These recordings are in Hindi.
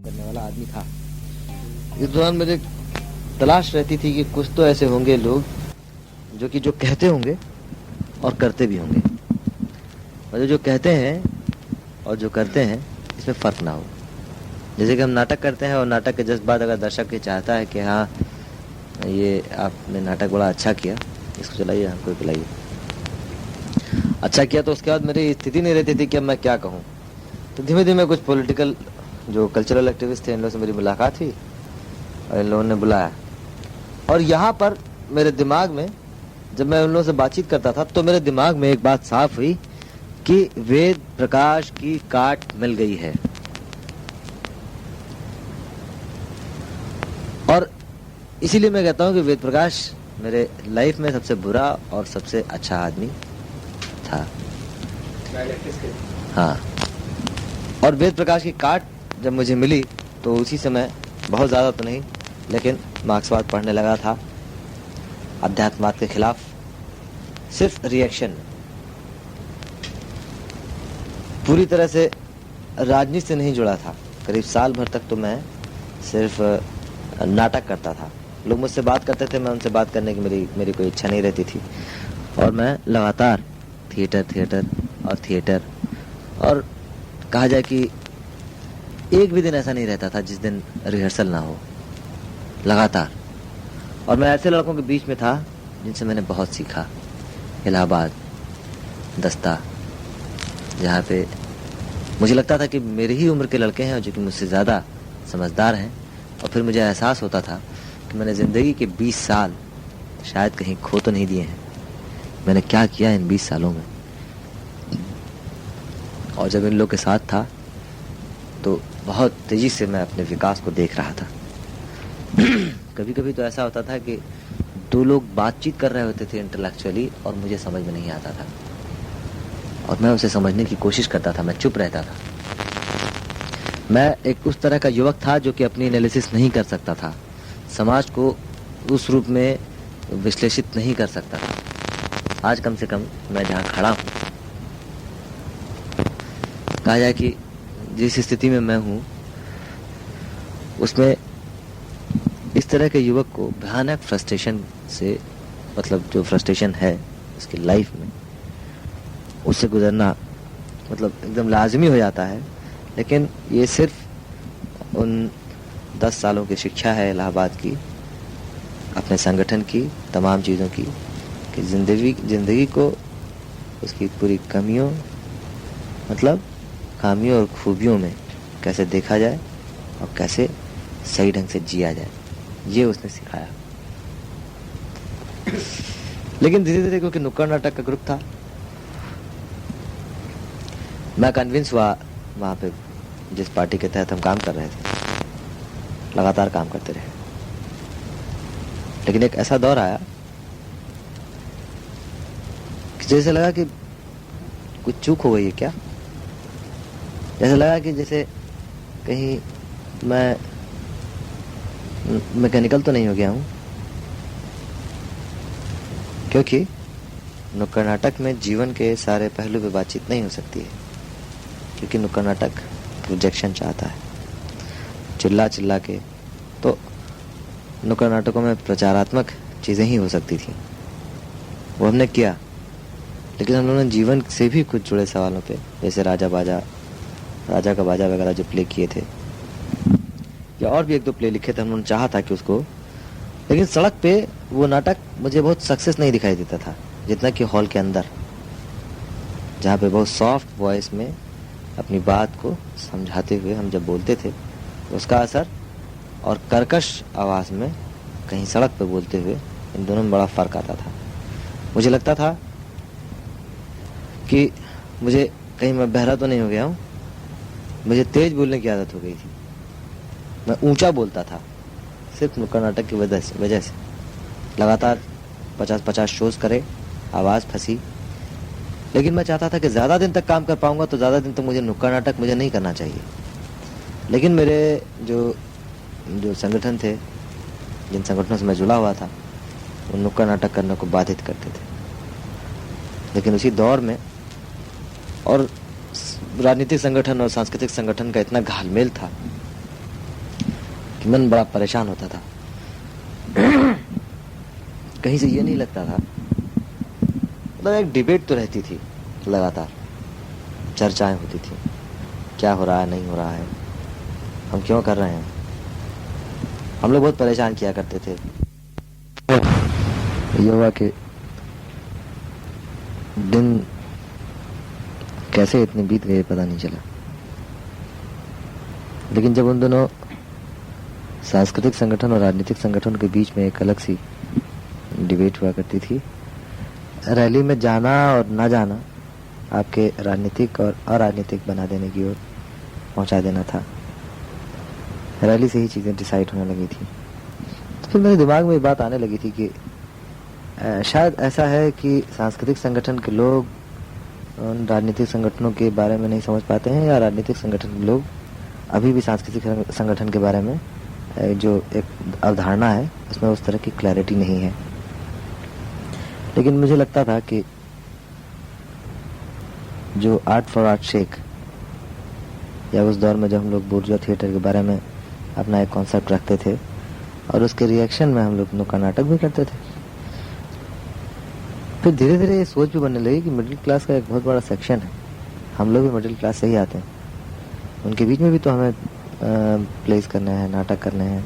करने वाला आदमी था। इस दौरान मुझे तलाश रहती थी कि कुछ तो ऐसे होंगे लोग जो कहते होंगे और करते भी होंगे, और जो कहते हैं और जो करते हैं इसमें फर्क ना हो। जैसे कि हम नाटक करते हैं और नाटक के जज्बात अगर दर्शक ये चाहता है कि हाँ ये आपने नाटक बड़ा अच्छा किया, इसको चलाइए, हमको बुलाइए, अच्छा किया, तो उसके बाद मेरी स्थिति नहीं रहती थी कि अब मैं क्या कहूँ। तो धीमे धीमे कुछ पॉलिटिकल जो कल्चरल एक्टिविस्ट थे इन लोगों से मेरी मुलाकात हुई और इन लोगों ने बुलाया। और यहाँ पर मेरे दिमाग में जब मैं उन लोगों से बातचीत करता था तो मेरे दिमाग में एक बात साफ हुई कि वेद प्रकाश की काट मिल गई है। और इसीलिए मैं कहता हूँ कि वेद प्रकाश मेरे लाइफ में सबसे बुरा और सबसे अच्छा आदमी था। हाँ, और वेद प्रकाश की काट जब मुझे मिली तो उसी समय, बहुत ज़्यादा तो नहीं, लेकिन मार्क्सवाद पढ़ने लगा था, अध्यात्मवाद के खिलाफ, सिर्फ रिएक्शन, पूरी तरह से राजनीति से नहीं जुड़ा था। करीब साल भर तक तो मैं सिर्फ नाटक करता था। लोग मुझसे बात करते थे, मैं उनसे बात करने की मेरी कोई इच्छा नहीं रहती थी, और मैं लगातार थिएटर और कहा जाए कि एक भी दिन ऐसा नहीं रहता था जिस दिन रिहर्सल ना हो, लगातार। और मैं ऐसे लड़कों के बीच में था जिनसे मैंने बहुत सीखा। इलाहाबाद, दस्ता, जहाँ पे मुझे लगता था कि मेरी ही उम्र के लड़के हैं और जो कि मुझसे ज़्यादा समझदार हैं, और फिर मुझे एहसास होता था कि मैंने ज़िंदगी के 20 साल शायद कहीं खो तो नहीं दिए हैं। मैंने क्या किया इन 20 सालों में। और जब इन लोग के साथ था तो बहुत तेज़ी से मैं अपने विकास को देख रहा था। कभी कभी तो ऐसा होता था कि दो लोग बातचीत कर रहे होते थे इंटेलेक्चुअली और मुझे समझ में नहीं आता था, और मैं उसे समझने की कोशिश करता था, मैं चुप रहता था। मैं एक उस तरह का युवक था जो कि अपनी एनालिसिस नहीं कर सकता था, समाज को उस रूप में विश्लेषित नहीं कर सकता था। आज कम से कम मैं जहाँ खड़ा हूँ, कहा जाए कि जिस स्थिति में मैं हूँ उसमें इस तरह के युवक को भयानक फ्रस्ट्रेशन से, मतलब जो फ्रस्ट्रेशन है उसकी लाइफ में, उससे गुजरना मतलब एकदम लाजमी हो जाता है। लेकिन ये सिर्फ उन 10 सालों की शिक्षा है इलाहाबाद की, अपने संगठन की, तमाम चीज़ों की, कि ज़िंदगी को उसकी पूरी कमियों, मतलब खामियों और खूबियों में कैसे देखा जाए और कैसे सही ढंग से जिया जाए, ये उसने सिखाया। लेकिन धीरे धीरे, क्योंकि नुक्कड़ नाटक का ग्रुप था, मैं कन्विंस हुआ वहाँ पे जिस पार्टी के तहत हम काम कर रहे थे, लगातार काम करते रहे। लेकिन एक ऐसा दौर आया कि जैसे लगा कि कुछ चूक हो गई है क्या, जैसे लगा कि जैसे कहीं मैं मैकेनिकल तो नहीं हो गया हूँ। क्योंकि नुक्कड़ नाटक में जीवन के सारे पहलू पे बातचीत नहीं हो सकती है, क्योंकि नुक्कड़ नाटक प्रोजेक्शन चाहता है, चिल्ला चिल्ला के। तो नुक्कड़ नाटकों में प्रचारात्मक चीज़ें ही हो सकती थी, वो हमने किया। लेकिन हम लोगों ने जीवन से भी कुछ जुड़े सवालों पे, जैसे राजा का बाजा वगैरह जो प्ले किए थे, या और भी एक दो प्ले लिखे थे, हम लोगों ने चाहा था कि उसको लेकिन सड़क पे वो नाटक मुझे बहुत सक्सेस नहीं दिखाई देता था जितना कि हॉल के अंदर, जहाँ पे बहुत सॉफ्ट वॉइस में अपनी बात को समझाते हुए हम जब बोलते थे, उसका असर और कर्कश आवाज़ में कहीं सड़क पे बोलते हुए, इन दोनों में बड़ा फ़र्क आता था। मुझे लगता था कि मुझे कहीं मैं बहरा तो नहीं हो गया हूँ। मुझे तेज बोलने की आदत हो गई थी, मैं ऊंचा बोलता था सिर्फ नुक्कड़ नाटक की वजह से। लगातार 50-50 शोज करे, आवाज़ फंसी। लेकिन मैं चाहता था कि ज़्यादा दिन तक काम कर पाऊंगा तो ज़्यादा दिन तक मुझे नुक्कड़ नाटक मुझे नहीं करना चाहिए। लेकिन मेरे जो संगठन थे, जिन संगठनों से मैं जुड़ा हुआ था, वो नुक्कड़ नाटक करने को बाधित करते थे। लेकिन उसी दौर में और राजनीतिक संगठन और सांस्कृतिक संगठन का इतना घालमेल था कि मन बड़ा परेशान होता था। कहीं से ये नहीं लगता था, मतलब एक डिबेट तो रहती थी, लगातार चर्चाएं होती थी, क्या हो रहा है, नहीं हो रहा है, हम क्यों कर रहे हैं। हम लोग बहुत परेशान किया करते थे। ये हुआ कि दिन कैसे इतने बीत गए पता नहीं चला। लेकिन जब उन दोनों सांस्कृतिक संगठन और राजनीतिक संगठन के बीच में एक अलग सी डिबेट हुआ करती थी, रैली में जाना और ना जाना आपके राजनीतिक और अराजनीतिक बना देने की ओर पहुंचा देना था। रैली से ही चीज़ें डिसाइड होने लगी थी। तो फिर मेरे दिमाग में ये बात आने लगी थी कि शायद ऐसा है कि सांस्कृतिक संगठन के लोग उन राजनीतिक संगठनों के बारे में नहीं समझ पाते हैं, या राजनीतिक संगठन के लोग अभी भी सांस्कृतिक संगठन के बारे में जो एक अवधारणा है उसमें उस तरह की क्लैरिटी नहीं है। लेकिन मुझे लगता था कि जो आर्ट फॉर आर्ट शेक, या उस दौर में जब हम लोग बुर्जुआ थिएटर के बारे में अपना एक कॉन्सेप्ट रखते थे और उसके रिएक्शन में हम लोग नुक्कड़ नाटक भी करते थे, फिर धीरे धीरे ये सोच भी बनने लगी कि मिडिल क्लास का एक बहुत बड़ा सेक्शन है, हम लोग भी मिडिल क्लास से ही आते हैं, उनके बीच में भी तो हमें प्लेस करने हैं, नाटक करने हैं,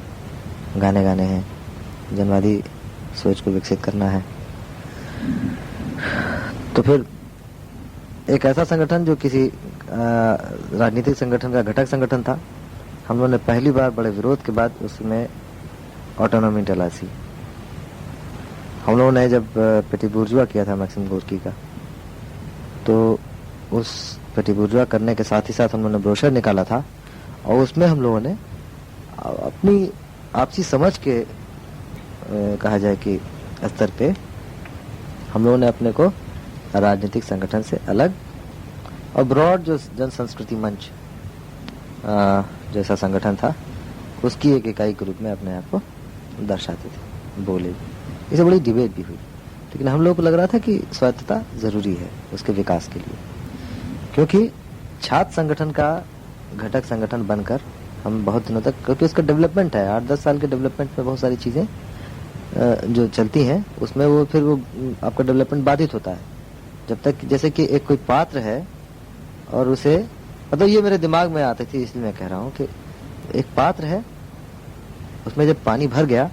गाने गाने हैं, जनवादी सोच को विकसित करना है। तो फिर एक ऐसा संगठन जो किसी राजनीतिक संगठन का घटक संगठन था, हम लोगों ने पहली बार बड़े विरोध के बाद उसमें ऑटोनॉमी तलाशी। हम लोगों ने जब पेटी बुर्जुआ किया था मैक्सिम गोर्की का, तो उस पेटी बुर्जुआ करने के साथ ही साथ हम लोगों ने ब्रोशर निकाला था और उसमें हम लोगों ने अपनी आपसी समझ के कहा जाए कि स्तर पे हम लोगों ने अपने को राजनीतिक संगठन से अलग और ब्रॉड जो जन संस्कृति मंच जैसा संगठन था उसकी एक इकाई के रूप में अपने आप को दर्शाते थे, बोले। इसे बड़ी डिबेट भी हुई, लेकिन हम लोगों को लग रहा था कि स्वायत्तता जरूरी है उसके विकास के लिए, क्योंकि छात्र संगठन का घटक संगठन बनकर हम बहुत दिनों तक, क्योंकि उसका डेवलपमेंट है 8-10 साल के डेवलपमेंट में बहुत सारी चीज़ें जो चलती हैं उसमें वो फिर वो आपका डेवलपमेंट बाधित होता है। जब तक जैसे कि एक कोई पात्र है और उसे, मतलब ये मेरे दिमाग में आती थी इसलिए मैं कह रहा हूँ कि एक पात्र है, उसमें जब पानी भर गया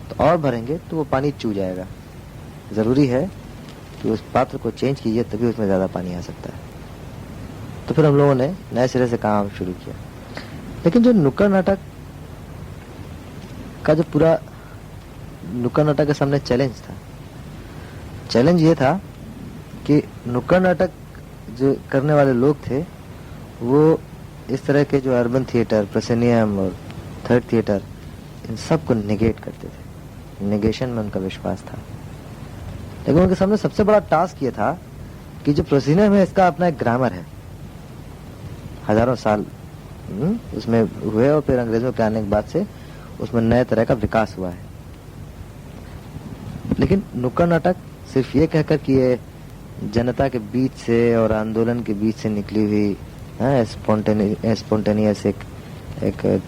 तो और भरेंगे तो वो पानी चू जाएगा। ज़रूरी है कि उस पात्र को चेंज कीजिए तभी उसमें ज़्यादा पानी आ सकता है। तो फिर हम लोगों ने नए सिरे से काम शुरू किया। लेकिन जो नुक्कड़ नाटक का जो पूरा नुक्कड़ नाटक के सामने चैलेंज था, चैलेंज ये था कि नुक्कड़ नाटक जो करने वाले लोग थे वो इस तरह के जो अर्बन थिएटर, प्रोसेनियम और थर्ड थिएटर, इन सब को निगेट करते थे। निगेशन में उनका विश्वास था। लेकिन उनके सामने सबसे बड़ा टास्क ये था कि जो प्रोसेनियम है इसका अपना एक ग्रामर है, हजारों साल उसमें हुए और फिर अंग्रेजों के आने के बाद से उसमें नए तरह का विकास हुआ है। लेकिन नुक्कड़ नाटक सिर्फ ये कहकर कि ये जनता के बीच से और आंदोलन के बीच से निकली हुई स्पॉन्टेनियस एक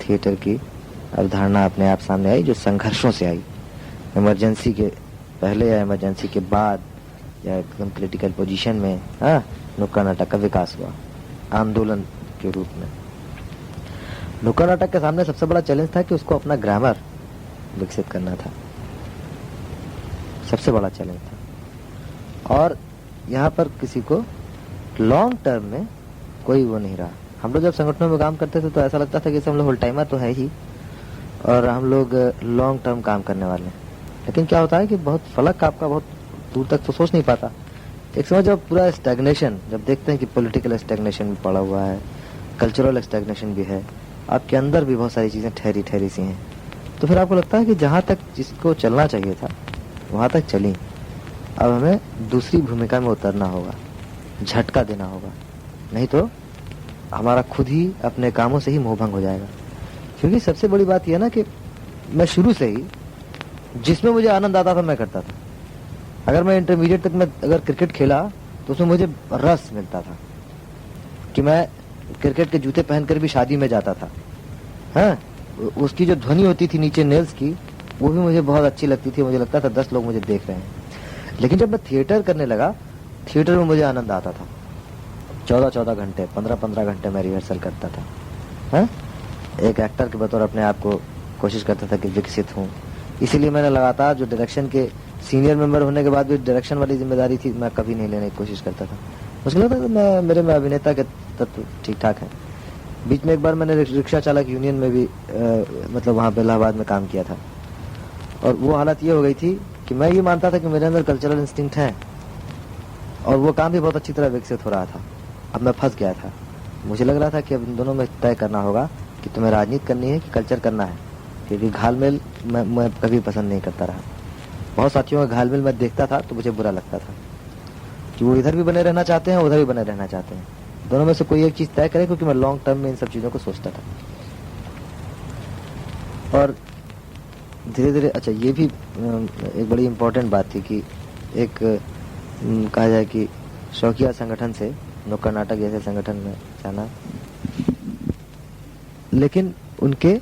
थिएटर की अवधारणा अपने आप सामने आई, जो संघर्षों से आई, इमरजेंसी के पहले या इमरजेंसी के बाद या एकदम क्रिटिकल पोजीशन में नुक्कड़ नाटक का विकास हुआ आंदोलन के रूप में। नुक्कड़ नाटक के सामने सबसे बड़ा चैलेंज था कि उसको अपना ग्रामर विकसित करना था। सबसे बड़ा चैलेंज था। और यहाँ पर किसी को लॉन्ग टर्म में कोई वो नहीं रहा। हम लोग जब संगठनों में काम करते थे तो ऐसा लगता था कि हम लोग होल टाइमर तो है ही और हम लोग लॉन्ग टर्म काम करने वाले हैं। लेकिन क्या होता है कि बहुत फलक आपका बहुत दूर तक तो सोच नहीं पाता। एक समय जब पूरा स्टैग्नेशन, जब देखते हैं कि पॉलिटिकल स्टैग्नेशन भी पड़ा हुआ है, कल्चरल स्टैग्नेशन भी है, आपके अंदर भी बहुत सारी चीज़ें ठहरी ठहरी सी हैं, तो फिर आपको लगता है कि जहाँ तक जिसको चलना चाहिए था वहाँ तक चली, अब हमें दूसरी भूमिका में उतरना होगा, झटका देना होगा, नहीं तो हमारा खुद ही अपने कामों से ही मोहभंग हो जाएगा। क्योंकि सबसे बड़ी बात यह ना कि मैं शुरू से ही जिसमें मुझे आनंद आता था मैं करता था। अगर मैं इंटरमीडिएट तक मैं अगर क्रिकेट खेला तो उसमें मुझे रस मिलता था कि मैं क्रिकेट के जूते पहनकर भी शादी में जाता था। हाँ, उसकी जो ध्वनि होती थी नीचे नेल्स की, वो भी मुझे बहुत अच्छी लगती थी। मुझे लगता था 10 लोग मुझे देख रहे हैं। लेकिन जब मैं थिएटर करने लगा, थिएटर में मुझे आनंद आता था। 14-14 घंटे, 15-15 घंटे मैं रिहर्सल करता था। हाँ, एक एक्टर के बतौर अपने आप को कोशिश करता था कि विकसित हूँ। इसीलिए मैंने लगातार जो डायरेक्शन के सीनियर मेंबर होने के बाद भी डायरेक्शन वाली जिम्मेदारी थी, मैं कभी नहीं लेने की कोशिश करता था। मुझे लगता था मैं मेरे में अभिनेता के तत्व ठीक ठाक है। बीच में एक बार मैंने रिक्शा चालक यूनियन में भी मतलब वहाँ पे इलाहाबाद में काम किया था। और वो हालत ये हो गई थी कि मैं ये मानता था कि मेरे अंदर कल्चरल इंस्टिंक्ट है और वो काम भी बहुत अच्छी तरह विकसित हो रहा था। अब मैं फंस गया था। मुझे लग रहा था कि अब इन दोनों में तय करना होगा कि तुम्हें राजनीति करनी है कि कल्चर करना है, क्योंकि घालमेल मैं कभी पसंद नहीं करता रहा। बहुत साथियों का घालमेल मैं देखता था तो मुझे बुरा लगता था कि वो इधर भी बने रहना चाहते हैं, उधर भी बने रहना चाहते हैं। दोनों में से कोई एक चीज तय करे, क्योंकि मैं लॉन्ग टर्म में इन सब चीजों को सोचता था। और धीरे धीरे, अच्छा ये भी एक बड़ी इम्पोर्टेंट बात थी कि एक कहा जाए कि शौकिया संगठन से नुक्कड़ नाटक जैसे संगठन में जाना, लेकिन उनके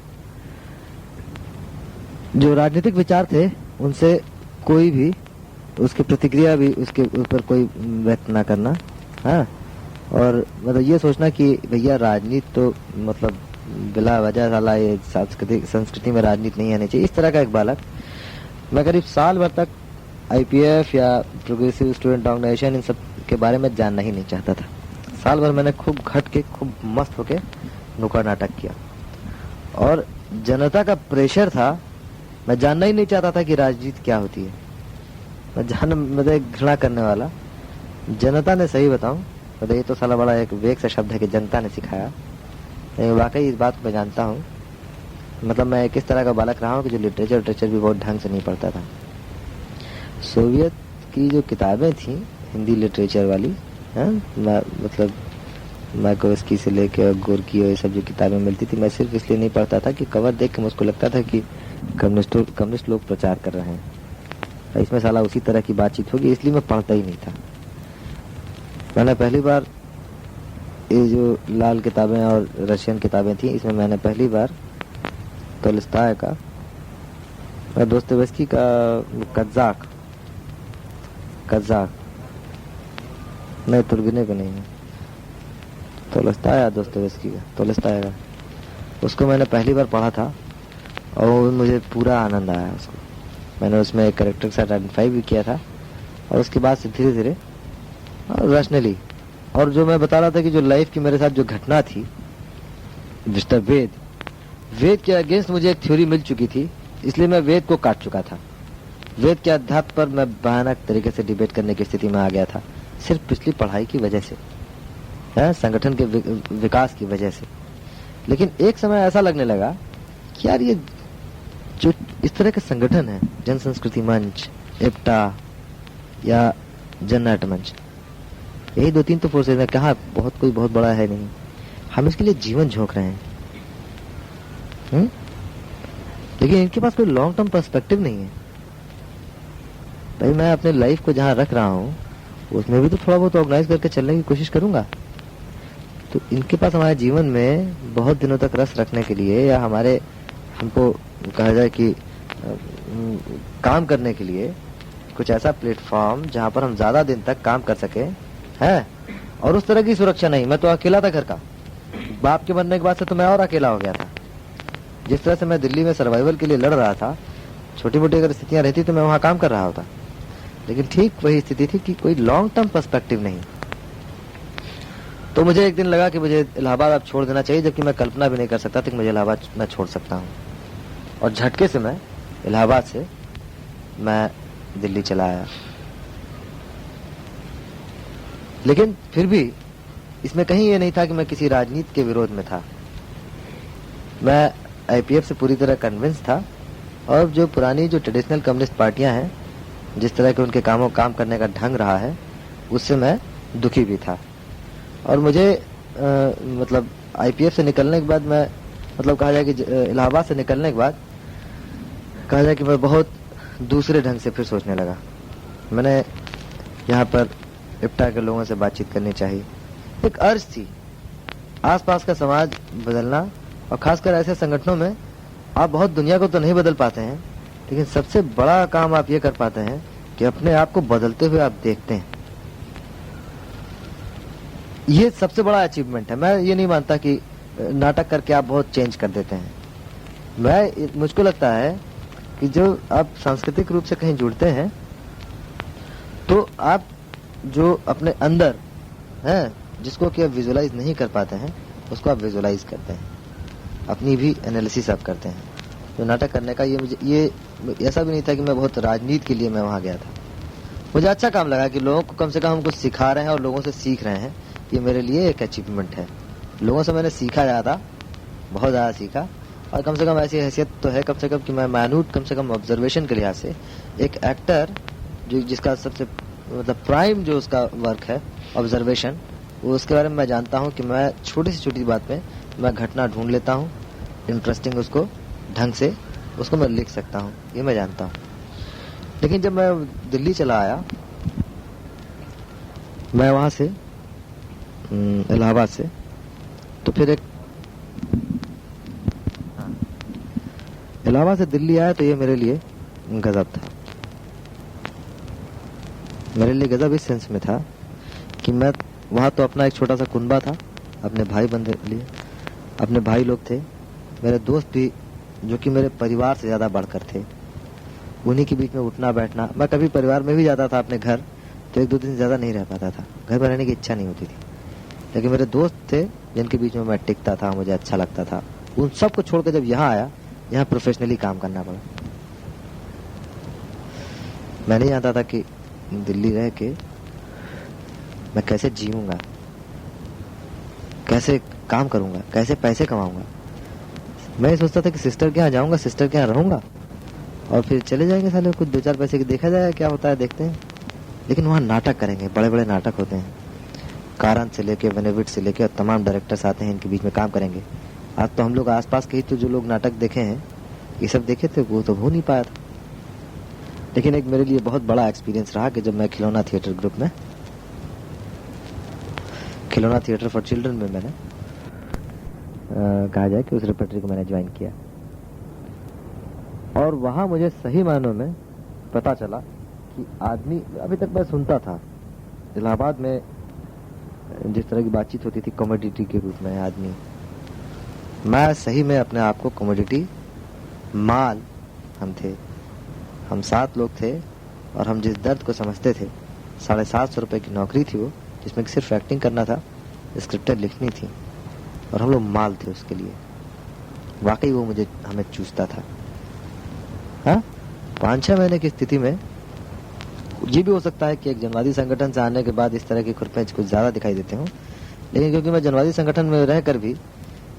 जो राजनीतिक विचार थे उनसे कोई भी उसकी प्रतिक्रिया भी उसके ऊपर कोई व्यक्त ना करना। हाँ, और मतलब ये सोचना कि भैया राजनीति तो मतलब बिला वजह साला ये संस्कृति में राजनीति नहीं आनी चाहिए। इस तरह का एक बालक मैं करीब साल भर तक आईपीएफ या प्रोग्रेसिव स्टूडेंट ऑर्गेनाइजेशन इन सब के बारे में जानना ही नहीं चाहता था। साल भर मैंने खूब घट के खूब मस्त होके नुक्कड़ नाटक किया और जनता का प्रेशर था। मैं जानना ही नहीं चाहता था कि राजनीति क्या होती है। मतलब घृणा करने वाला, जनता ने, सही बताऊं तो ये तो साला बड़ा एक वेग सा शब्द है कि जनता ने सिखाया। वाकई इस बात को मैं जानता हूँ। मतलब मैं किस तरह का बालक रहा हूँ कि जो लिटरेचर भी बहुत ढंग से नहीं पढ़ता था। सोवियत की जो किताबें थी हिंदी लिटरेचर वाली, मतलब माइकोवस्की से लेके और गोरकी और ये सब जो किताबें मिलती थी, मैं सिर्फ इसलिए नहीं पढ़ता था कि कवर देख के मुझको लगता था कि कम्युनिस्ट लोग प्रचार कर रहे हैं, इसमें साला उसी तरह की बातचीत होगी, इसलिए मैं पढ़ता ही नहीं था। मैंने पहली बार ये जो लाल किताबें और रशियन किताबें थी, इसमें मैंने पहली बार तोलस्ताय का, दोस्तोयेवस्की का कज़ाक नहीं, तुर्गेनेव का नहीं है, तोलस्ताय या दोस्तोयेवस्की का, तोलस्ताय का, उसको मैंने पहली बार पढ़ा था और मुझे पूरा आनंद आया उसको। मैंने उसमें एक कैरेक्टर के साथ आइडेंटिफाई भी किया था और उसके बाद से धीरे धीरे रैशनली, और जो मैं बता रहा था कि जो लाइफ की मेरे साथ जो घटना थी, मिस्टर वेद के अगेंस्ट मुझे एक थ्योरी मिल चुकी थी, इसलिए मैं वेद को काट चुका था। वेद के आधार पर मैं भयानक तरीके से डिबेट करने की स्थिति में आ गया था, सिर्फ पिछली पढ़ाई की वजह से, संगठन के विकास की वजह से। लेकिन एक समय ऐसा लगने लगा कि यार ये जो इस तरह के संगठन है, जन संस्कृति मंच, एप्टा या जननाट्य मंच, यही 2-3 तो फोर्सेज है, कहा कोई बहुत बड़ा है नहीं। हम इसके लिए जीवन झोंक रहे हैं, लेकिन इनके पास कोई लॉन्ग टर्म पर्सपेक्टिव नहीं है। भाई मैं अपने लाइफ को जहां रख रहा हूं उसमें भी तो थोड़ा बहुत ऑर्गेनाइज करके चलने की कोशिश करूंगा। तो इनके पास हमारे जीवन में बहुत दिनों तक रस रखने के लिए, या हमको कहा जाए कि काम करने के लिए कुछ ऐसा प्लेटफॉर्म जहां पर हम ज्यादा दिन तक काम कर सके है। और उस तरह की सुरक्षा नहीं। मैं तो अकेला था घर का, बाप के मरने के बाद से तो मैं और अकेला हो गया था। जिस तरह से मैं दिल्ली में सर्वाइवल के लिए लड़ रहा था, छोटी मोटी अगर स्थितियां रहती तो मैं वहां काम कर रहा होता, लेकिन ठीक वही स्थिति थी कि कोई लॉन्ग टर्म पर्सपेक्टिव नहीं। तो मुझे एक दिन लगा कि मुझे इलाहाबाद अब छोड़ देना चाहिए, जबकि मैं कल्पना भी नहीं कर सकता था कि मुझे इलाहाबाद मैं छोड़ सकता हूँ। और झटके से मैं इलाहाबाद से मैं दिल्ली चला आया। लेकिन फिर भी इसमें कहीं ये नहीं था कि मैं किसी राजनीति के विरोध में था। मैं आईपीएफ से पूरी तरह कन्विंस था, और जो पुरानी जो ट्रेडिशनल कम्युनिस्ट पार्टियां हैं, जिस तरह के उनके काम करने का ढंग रहा है, उससे मैं दुखी भी था। और मुझे मतलब आईपीएफ से निकलने के बाद मैं मतलब कहा जाए कि इलाहाबाद से निकलने के बाद कहा जाए कि मैं बहुत दूसरे ढंग से फिर सोचने लगा। मैंने यहाँ पर इप्टा के लोगों से बातचीत करनी चाहिए, एक अर्ज थी। आसपास का समाज बदलना, और खासकर ऐसे संगठनों में आप बहुत दुनिया को तो नहीं बदल पाते हैं, लेकिन सबसे बड़ा काम आप ये कर पाते हैं कि अपने आप को बदलते हुए आप देखते हैं। ये सबसे बड़ा अचीवमेंट है। मैं ये नहीं मानता कि नाटक करके आप बहुत चेंज कर देते हैं। मुझको लगता है कि जो आप सांस्कृतिक रूप से कहीं जुड़ते हैं, तो आप जो अपने अंदर हैं, जिसको कि आप विजुलाइज नहीं कर पाते हैं, उसको आप विजुलाइज करते हैं, अपनी भी एनालिसिस आप करते हैं। तो नाटक करने का ये ऐसा भी नहीं था कि मैं बहुत राजनीति के लिए मैं वहां गया था। मुझे अच्छा काम लगा कि लोगों को कम से कम हम कुछ सिखा रहे हैं और लोगों से सीख रहे हैं। ये मेरे लिए एक अचीवमेंट है। लोगों से मैंने सीखा ज़्यादा, बहुत ज़्यादा सीखा, और कम से कम ऐसी हैसियत तो है कम से कम कि मैं माइन्यूट कम से कम ऑब्जर्वेशन के लिहाज से एक एक्टर जो जिसका सबसे मतलब प्राइम जो उसका वर्क है ऑब्जर्वेशन, वो उसके बारे में मैं जानता हूँ कि मैं छोटी से छोटी बात में मैं घटना ढूंढ लेता हूँ, इंटरेस्टिंग उसको ढंग से उसको मैं लिख सकता हूँ, ये मैं जानता हूँ। लेकिन जब मैं दिल्ली चला आया, मैं वहाँ से इलाहाबाद से, तो फिर इलाहाबाद से दिल्ली आया, तो ये मेरे लिए गजब था। मेरे लिए गजब इस सेंस में था कि मैं वहाँ तो अपना एक छोटा सा कुनबा था, अपने भाई बंधे लिए, अपने भाई लोग थे, मेरे दोस्त भी जो कि मेरे परिवार से ज़्यादा बढ़कर थे, उन्हीं के बीच में उठना बैठना। मैं कभी परिवार में भी जाता था अपने घर, तो एक दो दिन ज़्यादा नहीं रह पाता था, घर में रहने की इच्छा नहीं होती थी। लेकिन मेरे दोस्त थे जिनके बीच में मैं टिकता था, मुझे अच्छा लगता था। उन सबको छोड़कर जब यहाँ आया, यहाँ प्रोफेशनली काम करना पड़ा। मैं नहीं जानता था कि दिल्ली रह के मैं कैसे जीऊंगा, कैसे काम करूंगा, कैसे पैसे कमाऊंगा। मैं सोचता था कि सिस्टर के यहाँ जाऊंगा, सिस्टर के यहाँ रहूंगा, और फिर चले जाएंगे साले, कुछ दो चार पैसे की देखा जाएगा क्या होता है, देखते हैं। लेकिन वहाँ नाटक करेंगे, बड़े बड़े नाटक होते हैं, कारण से लेके वेनेविट से लेके, और तमाम डायरेक्टर्स आते हैं, इनके बीच में काम करेंगे। आज तो हम लोग आसपास के ही तो जो लोग नाटक देखे हैं, ये सब देखे थे, वो तो हो नहीं पाया था। लेकिन एक मेरे लिए बहुत बड़ा एक्सपीरियंस रहा कि जब मैं खिलौना थिएटर ग्रुप में, खिलौना थिएटर फॉर चिल्ड्रन में मैंने कहा जाए कि उस रेपर्टरी को मैंने ज्वाइन किया, और वहां मुझे सही मायनों में पता चला कि आदमी, अभी तक मैं सुनता था इलाहाबाद में जिस तरह की बातचीत होती थी कमोडिटी के रूप में आदमी, मैं सही में अपने आप को कमोडिटी माल हम थे। हम 7 लोग थे, और हम जिस दर्द को समझते थे, 750 रुपए की नौकरी थी वो, जिसमें सिर्फ एक्टिंग करना था, स्क्रिप्टें लिखनी थी, और हम लोग माल थे उसके लिए। वाकई वो हमें चूसता था। हाँ, 5-6 महीने की स्थिति में ये भी हो सकता है कि एक जनवादी संगठन से आने के बाद इस तरह की खुरपेंच कुछ ज्यादा दिखाई देते हों, लेकिन क्योंकि मैं जनवादी संगठन में रहकर भी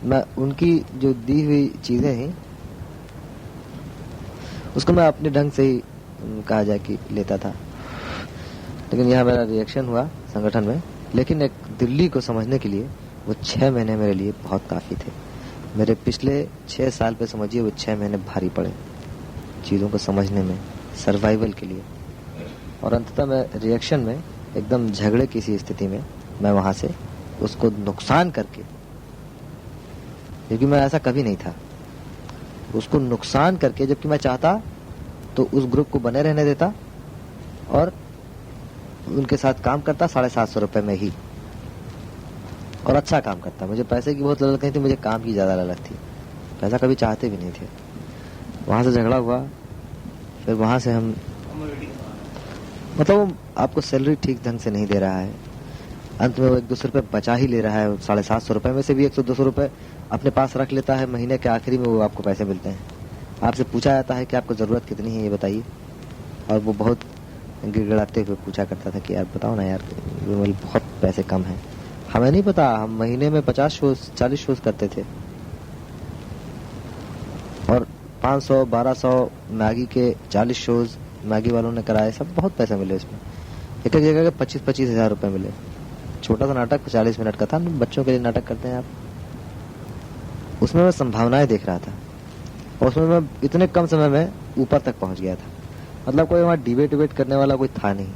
मैं उनकी जो दी हुई चीजें हैं उसको मैं अपने ढंग से ही कहा जाए कि लेता था। लेकिन यह मेरा रिएक्शन हुआ संगठन में। लेकिन एक दिल्ली को समझने के लिए वो 6 महीने मेरे लिए बहुत काफी थे। मेरे पिछले 6 साल पे समझिए वो 6 महीने भारी पड़े चीजों को समझने में, सर्वाइवल के लिए। और अंततः मैं रिएक्शन में एकदम झगड़े की सी स्थिति में मैं वहां से उसको नुकसान करके, क्योंकि मैं ऐसा कभी नहीं था, उसको नुकसान करके, जबकि मैं चाहता तो उस ग्रुप को बने रहने देता और उनके साथ काम करता 750 रुपए में ही, और अच्छा काम करता। मुझे पैसे की बहुत ललक नहीं थी, मुझे काम की ज्यादा ललक थी। पैसा कभी चाहते भी नहीं थे। वहां से झगड़ा हुआ, फिर वहां से हम मतलब वो आपको सैलरी ठीक ढंग से नहीं दे रहा है, अंत में वो 1-200 रुपये बचा ही ले रहा है। 750 रुपये में से भी 100-200 रुपये अपने पास रख लेता है, महीने के आखिरी में वो आपको पैसे मिलते हैं। आपसे पूछा जाता है कि आपको ज़रूरत कितनी है ये बताइए, और वो बहुत गिड़गिड़ाते हुए पूछा करता था कि यार बताओ ना यार, बहुत पैसे कम हैं। हमें नहीं पता, हम महीने में 50 शोज 40 शोज करते थे, और 500-1200 मैगी के 40 शोज मैगी वालों ने कराए, सब बहुत पैसे मिले उसमें। एक एक जगह के 25-25 हज़ार रुपये मिले। छोटा सा नाटक 40 मिनट का था, बच्चों के लिए नाटक करते हैं आप। उसमें मैं संभावनाएं देख रहा था, और उसमें मैं इतने कम समय में ऊपर तक पहुंच गया था। मतलब कोई वहाँ डिबेट करने वाला कोई था नहीं।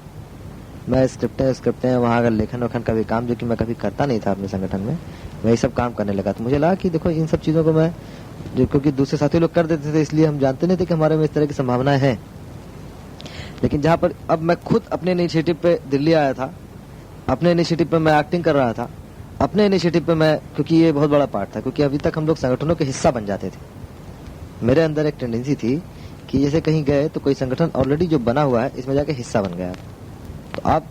मैं स्क्रिप्टें वहाँ अगर लेखन वेखन का भी काम, जो कि मैं कभी करता नहीं था अपने संगठन में, मैं ये सब काम करने लगा। तो मुझे लगा कि देखो इन सब चीज़ों को मैं, जो क्योंकि दूसरे साथी लोग कर देते थे, इसलिए हम जानते नहीं थे कि हमारे में इस तरह की संभावनाएं हैं। लेकिन जहाँ पर अब मैं खुद अपने इनिशिएटिव पे दिल्ली आया था, अपने इनिशिएटिव पे मैं एक्टिंग कर रहा था, अपने इनिशिएटिव पे मैं, क्योंकि ये बहुत बड़ा पार्ट था, क्योंकि अभी तक हम लोग संगठनों के हिस्सा बन जाते थे। मेरे अंदर एक टेंडेंसी थी कि जैसे कहीं गए तो कोई संगठन ऑलरेडी जो बना हुआ है, इसमें जाके हिस्सा बन गया, तो आप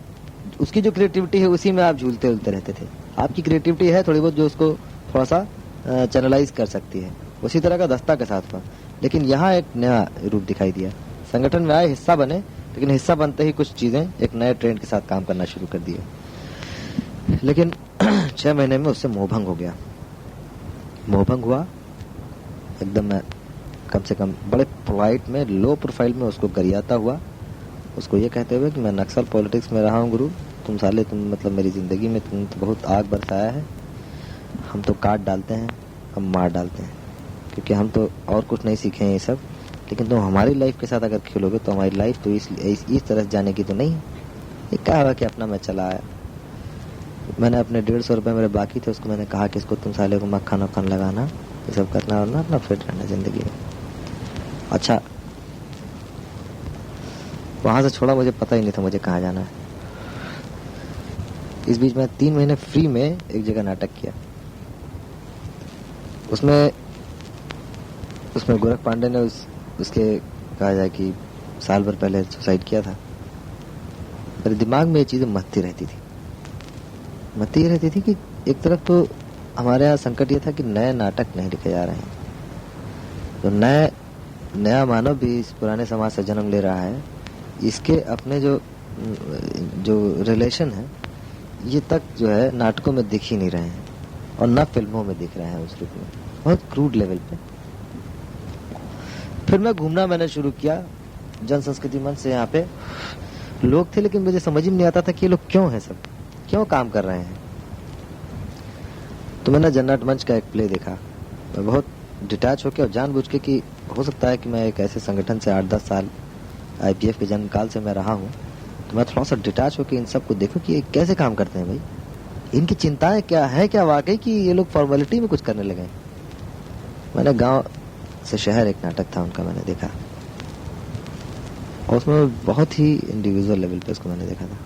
उसकी जो क्रिएटिविटी है उसी में आप झूलते उलते रहते थे। आपकी क्रिएटिविटी है थोड़ी बहुत जो उसको थोड़ा सा चैनलाइज कर सकती है, उसी तरह का दस्ता के साथ था। लेकिन यहाँ एक नया रूप दिखाई दिया, संगठन में आए, हिस्सा बने, लेकिन हिस्सा बनते ही कुछ चीज़ें एक नए ट्रेंड के साथ काम करना शुरू कर दिए। लेकिन 6 महीने में उससे मोहभंग हो गया। मोहभंग हुआ एकदम। मैं कम से कम बड़े पोलाइट में, लो प्रोफाइल में उसको गरियाता हुआ, उसको ये कहते हुए कि मैं नक्सल पॉलिटिक्स में रहा हूँ गुरु, तुम साले, तुम मतलब मेरी ज़िंदगी में तुम तो बहुत आग बरसाया है। हम तो काट डालते हैं, हम मार डालते हैं, क्योंकि हम तो और कुछ नहीं सीखे हैं ये सब। लेकिन तुम हमारी लाइफ के साथ अगर खेलोगे तो हमारी लाइफ तो इस तरह से जाने की तो नहीं है। ये क्या हुआ कि अपना मैं चला आया। मैंने अपने 150 रुपये मेरे बाकी थे, उसको मैंने कहा कि इसको तुम साले को मक्खन वक्खन लगाना, ये सब करना, और ना अपना फिट रहना ज़िंदगी में। अच्छा, वहाँ से छोड़ा, मुझे पता ही नहीं था मुझे कहाँ जाना है। इस बीच में 3 महीने फ्री में एक जगह नाटक किया। उसमें गोरख पांडे ने उसके कहा जाए कि साल भर पहले सुसाइड किया था। मेरे दिमाग में ये चीज़ें मत्ती रहती थी कि एक तरफ तो हमारे यहाँ संकट ये था कि नए नाटक नहीं लिखे जा रहे हैं, तो नया मानव भी इस पुराने समाज से जन्म ले रहा है, इसके अपने जो रिलेशन है ये तक जो है नाटकों में दिख ही नहीं रहे हैं, और न फिल्मों में दिख रहे हैं उस रूप में, बहुत क्रूड लेवल पे। फिर मैं घूमना मैंने शुरू किया। जन संस्कृति मंच से यहाँ पे लोग थे, लेकिन मुझे समझ ही नहीं आता था कि ये लोग क्यों हैं, सब क्यों काम कर रहे हैं। तो मैंने जननाट मंच का एक प्ले देखा। मैं बहुत डिटैच होकर और जानबूझ के, कि हो सकता है कि मैं एक ऐसे संगठन से 8-10 साल IPF के जन्म काल से मैं रहा हूँ, तो मैं थोड़ा सा डिटैच होकर इन सबको देखूं कि ये कैसे काम करते हैं भाई, इनकी चिंताएं क्या है, क्या वाकई कि ये लोग फॉर्मेलिटी में कुछ करने लगे। मैंने गांव से शहर एक नाटक था उनका, मैंने देखा, और उसमें बहुत ही इंडिविजुअल लेवल पे उसको मैंने देखा था।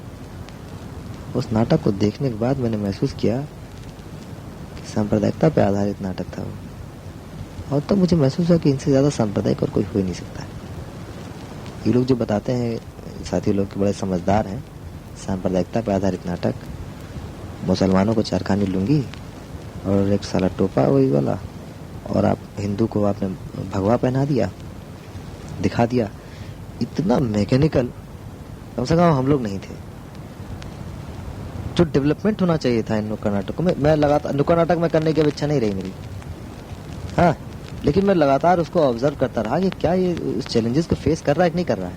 उस नाटक को देखने के बाद मैंने महसूस किया कि सांप्रदायिकता पे आधारित नाटक था वो, और तब मुझे महसूस हुआ कि इनसे ज़्यादा सांप्रदायिक और कोई हो ही नहीं सकता है। ये लोग जो बताते हैं, साथी लोग के बड़े समझदार हैं। सांप्रदायिकता पे आधारित नाटक, मुसलमानों को चारखानी लुंगी और एक साला टोपा वही वाला, और आप हिंदू को आपने भगवा पहना दिया, दिखा दिया। इतना मैकेनिकल कम से कम हम लोग नहीं थे। जो डेवलपमेंट होना चाहिए था इन नुक्कड़ नाटकों में, मैं लगातार नुक्कड़ नाटक में करने की अब इच्छा नहीं रही मेरी, हाँ, लेकिन मैं लगातार उसको ऑब्जर्व करता रहा कि क्या ये उस चैलेंजेस को फेस कर रहा है कि नहीं कर रहा है।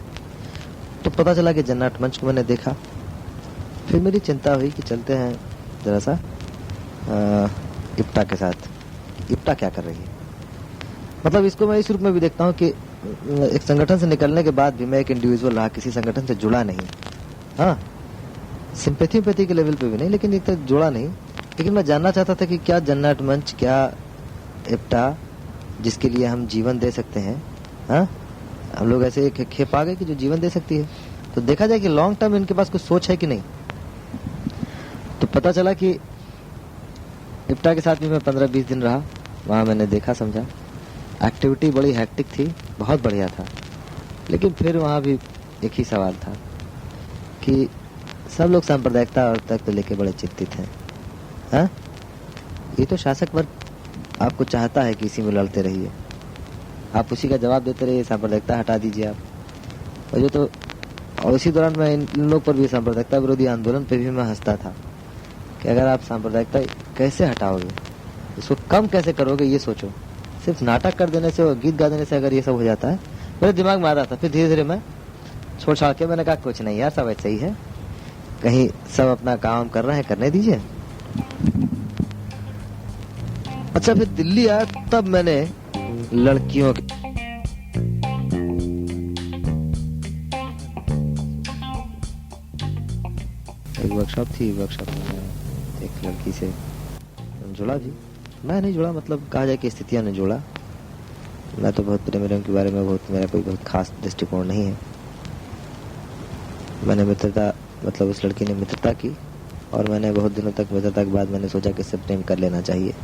तो पता चला कि जननाट मंच को मैंने देखा। फिर मेरी चिंता हुई कि चलते हैं जरा सा इप्टा के साथ, इप्टा क्या कर रही है। मतलब इसको मैं इस रूप में भी देखता हूँ कि एक संगठन से निकलने के बाद भी मैं एक इंडिविजुअल रहा, किसी संगठन से जुड़ा नहीं, हाँ, सिंपैथी के लेवल पे भी नहीं, लेकिन एक तरह जुड़ा नहीं। लेकिन मैं जानना चाहता था कि क्या जननाट मंच, क्या इप्टा, जिसके लिए हम जीवन दे सकते हैं, हाँ, हम लोग ऐसे एक खेप आ गए कि जो जीवन दे सकती है, तो देखा जाए कि लॉन्ग टर्म इनके पास कुछ सोच है कि नहीं। तो पता चला कि इप्टा के साथ भी मैं 15-20 दिन रहा वहाँ। मैंने देखा, समझा, एक्टिविटी बड़ी हैक्टिक थी, बहुत बढ़िया था, लेकिन फिर वहाँ भी एक ही सवाल था कि सब लोग सांप्रदायिकता और तर्क को लेकर बड़े चिंतित हैं। हाँ, ये तो शासक वर्ग आपको चाहता है कि इसी में लड़ते रहिए, आप उसी का जवाब देते रहिए, सांप्रदायिकता हटा दीजिए आप। और जो तो और इसी दौरान मैं इन लोग पर भी, सांप्रदायिकता विरोधी आंदोलन पे भी मैं हंसता था कि अगर आप सांप्रदायिकता कैसे हटाओगे, इसको कम कैसे करोगे, ये सोचो। सिर्फ नाटक कर देने से और गीत गा देने से अगर ये सब हो जाता है, मेरे दिमाग में आ रहा था। फिर धीरे धीरे मैं छोड़ छाड़ के मैंने कहा कुछ नहीं यार, सब ऐसा ही है, कहीं सब अपना काम कर रहे हैं, करने दीजिए। अच्छा, फिर दिल्ली आया, तब मैंने लड़कियों के एक वर्कशॉप थी, वर्कशॉप में एक लड़की से जुड़ा भी। मैं नहीं जुड़ा, मतलब कहा जाए कि स्थितियां ने जोड़ा। मैं तो बहुत प्रेम के बारे में मेरा कोई बहुत खास दृष्टिकोण नहीं है। मैंने मित्रता, मतलब उस लड़की ने मित्रता की और मैंने बहुत दिनों तक मित्रता के बाद मैंने सोचा कि इससे प्रेम कर लेना चाहिए,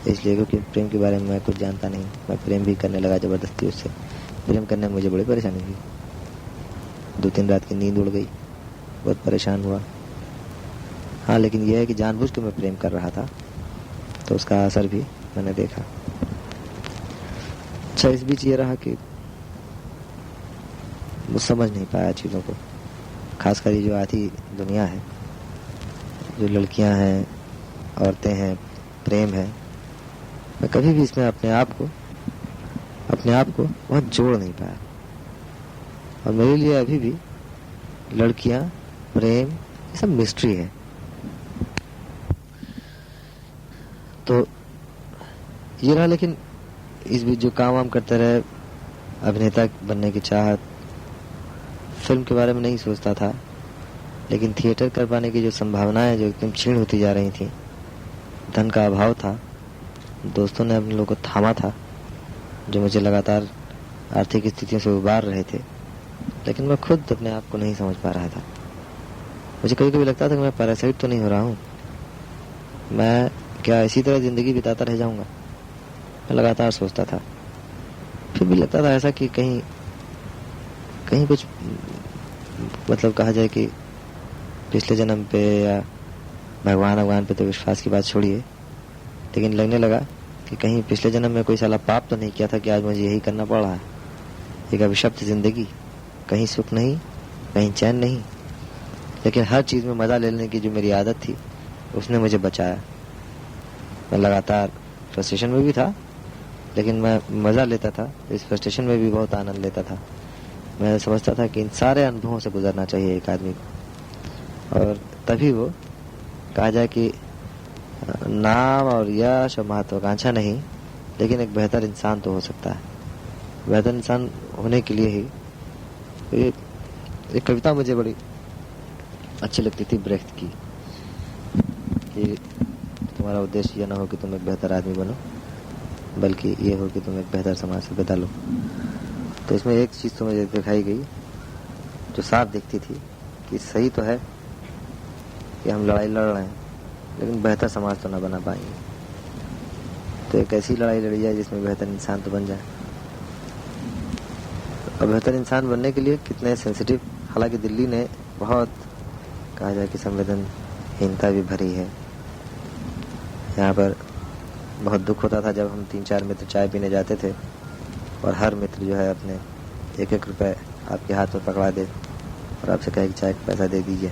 इसलिए क्योंकि प्रेम के बारे में मैं कुछ जानता नहीं। मैं प्रेम भी करने लगा ज़बरदस्ती उससे। प्रेम करने में मुझे बड़ी परेशानी हुई, 2-3 रात की नींद उड़ गई, बहुत परेशान हुआ। हाँ, लेकिन यह है कि जानबूझ के मैं प्रेम कर रहा था, तो उसका असर भी मैंने देखा। अच्छा, इस बीच ये रहा कि वो समझ नहीं पाया चीज़ों को, खासकर ये जो आधी दुनिया है, जो लड़कियां हैं, औरतें हैं, प्रेम है। मैं कभी भी इसमें अपने आप को बहुत जोड़ नहीं पाया। और मेरे लिए अभी भी लड़कियां, प्रेम, ये सब मिस्ट्री है। तो ये रहा। लेकिन इस बीच जो काम वाम करते रहे, अभिनेता बनने की चाहत, फिल्म के बारे में नहीं सोचता था, लेकिन थिएटर कर पाने की जो संभावनाएं जो एकदम क्षीण होती जा रही थी, धन का अभाव था, दोस्तों ने अपने लोगों को थामा था जो मुझे लगातार आर्थिक स्थितियों से उबार रहे थे, लेकिन मैं खुद अपने आप को नहीं समझ पा रहा था। मुझे कभी कभी लगता था कि मैं पैरासाइट तो नहीं हो रहा हूँ, मैं क्या इसी तरह जिंदगी बिताता रह जाऊंगा। मैं लगातार सोचता था। फिर भी लगता था ऐसा कि कहीं कुछ, मतलब कहा जाए कि पिछले जन्म पे या भगवान पे तो विश्वास की बात छोड़िए, लेकिन लगने लगा कि कहीं पिछले जन्म में कोई साला पाप तो नहीं किया था कि आज मुझे यही करना पड़ रहा है। एक अभिशप्त जिंदगी, कहीं सुख नहीं, कहीं चैन नहीं, लेकिन हर चीज़ में मज़ा लेने की जो मेरी आदत थी उसने मुझे बचाया। मैं लगातार फ्रस्ट्रेशन में भी था, लेकिन मैं मज़ा लेता था, इस फ्रस्ट्रेशन में भी बहुत आनंद लेता था। मैं समझता था कि इन सारे अनुभवों से गुजरना चाहिए एक आदमी को, और तभी वो, कहा जाए कि नाम और यश और महत्वाकांक्षा नहीं, लेकिन एक बेहतर इंसान तो हो सकता है। बेहतर इंसान होने के लिए ही एक कविता मुझे बड़ी अच्छी लगती थी ब्रेख्त की, कि तुम्हारा उद्देश्य यह ना हो कि तुम एक बेहतर आदमी बनो, बल्कि ये हो कि तुम एक बेहतर समाज से विदा लो। तो इसमें एक चीज़ तो मुझे दिखाई गई जो साफ दिखती थी कि सही तो है कि हम लड़ाई लड़ रहे हैं, लेकिन बेहतर समाज तो ना बना पाएंगे। तो एक ऐसी लड़ाई लड़ी जाए जिसमें बेहतर इंसान तो बन जाए। और बेहतर इंसान बनने के लिए कितने सेंसिटिव, हालांकि दिल्ली ने बहुत, कहा जाए कि संवेदनहीनता भी भरी है। यहाँ पर बहुत दुख होता था जब हम 3-4 मित्र चाय पीने जाते थे और हर मित्र जो है अपने 1-1 रुपए आपके हाथ में पकड़ा दे और आपसे कहे कि चाय का पैसा दे दीजिए।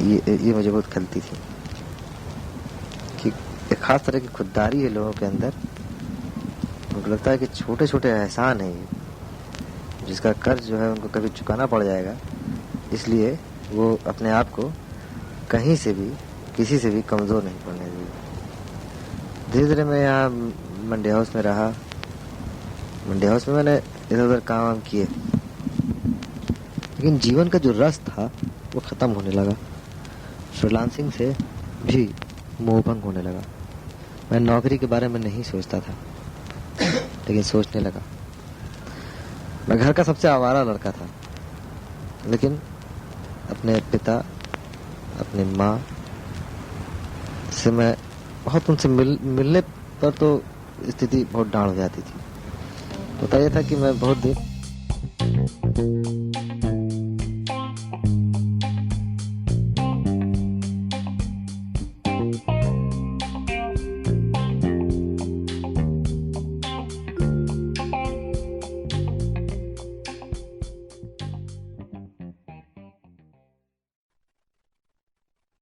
ये मुझे बहुत खलती थी कि एक खास तरह की खुददारी है लोगों के अंदर। उनको लगता है कि छोटे छोटे एहसान है जिसका कर्ज जो है उनको कभी चुकाना पड़ जाएगा, इसलिए वो अपने आप को कहीं से भी, किसी से भी कमज़ोर नहीं पड़ने देगी। धीरे धीरे मैं यहाँ मंडी हाउस में रहा। मंडी हाउस में मैंने इधर उधर काम किए, लेकिन जीवन का जो रस था वो ख़त्म होने लगा। फ्रीलांसिंग से भी मोहभंग होने लगा। मैं नौकरी के बारे में नहीं सोचता था, लेकिन सोचने लगा। मैं घर का सबसे आवारा लड़का था, लेकिन अपने पिता, अपनी माँ से मैं बहुत, उनसे मिलने पर तो स्थिति बहुत डाउन हो जाती थी। होता यह था कि मैं बहुत देर